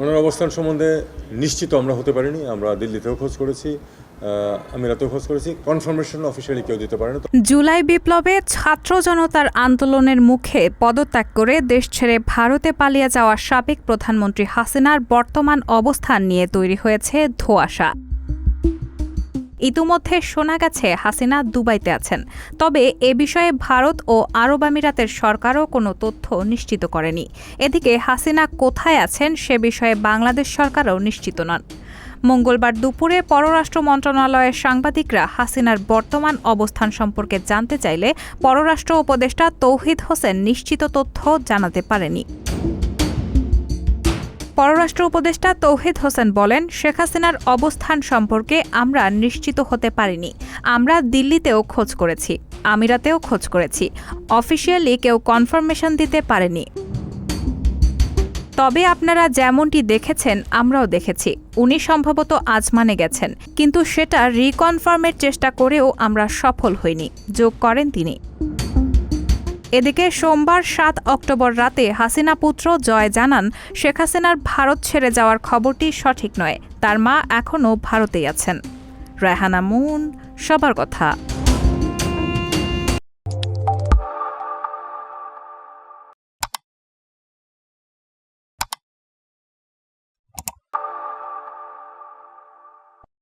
ওনার অবস্থান সম্বন্ধে নিশ্চিত আমরা হতে পারিনি। আমরা দিল্লিতেও খোঁজ করেছি, আমিরাতেও খোঁজ করেছি, কনফার্মেশন অফিসিয়ালি কেউ দিতে পারেনি। জুলাই বিপ্লবে ছাত্র জনতার আন্দোলনের মুখে পদত্যাগ করে দেশ ছেড়ে ভারতে পালিয়ে যাওয়া সাবেক প্রধানমন্ত্রী হাসিনার বর্তমান অবস্থান নিয়ে তৈরি হয়েছে ধোঁয়াশা। ইতিমধ্যে শোনা গেছে হাসিনা দুবাইতে আছেন, তবে এ বিষয়ে ভারত ও আরব আমিরাতের সরকারও কোনো তথ্য নিশ্চিত করেনি। এদিকে হাসিনা কোথায় আছেন সে বিষয়ে বাংলাদেশ সরকারও নিশ্চিত নন। মঙ্গলবার দুপুরে পররাষ্ট্র মন্ত্রণালয়ের সাংবাদিকরা হাসিনার বর্তমান অবস্থান সম্পর্কে জানতে চাইলে পররাষ্ট্র উপদেষ্টা তৌহিদ হোসেন নিশ্চিত তথ্য জানাতে পারেনি। পররাষ্ট্র উপদেষ্টা তৌহিদ হোসেন বলেন, শেখ হাসিনার অবস্থান সম্পর্কে আমরা নিশ্চিত হতে পারিনি। আমরা দিল্লিতেও খোঁজ করেছি, আমিরাতেও খোঁজ করেছি, অফিসিয়ালি কেউ কনফার্মেশন দিতে পারেনি। তবে আপনারা যেমনটি দেখেছেন আমরাও দেখেছি, উনি সম্ভবত আজমানে গেছেন, কিন্তু সেটা রিকনফার্মের চেষ্টা করেও আমরা সফল হইনি, যোগ করেন তিনি। এদিকে সোমবার ৭ অক্টোবর রাতে হাসিনা পুত্র জয় জানান, শেখ হাসিনার ভারত ছেড়ে যাওয়ার খবরটি সঠিক নয়, তার মা এখনও ভারতেই আছেন। রায়হানা মুন, সবার কথা।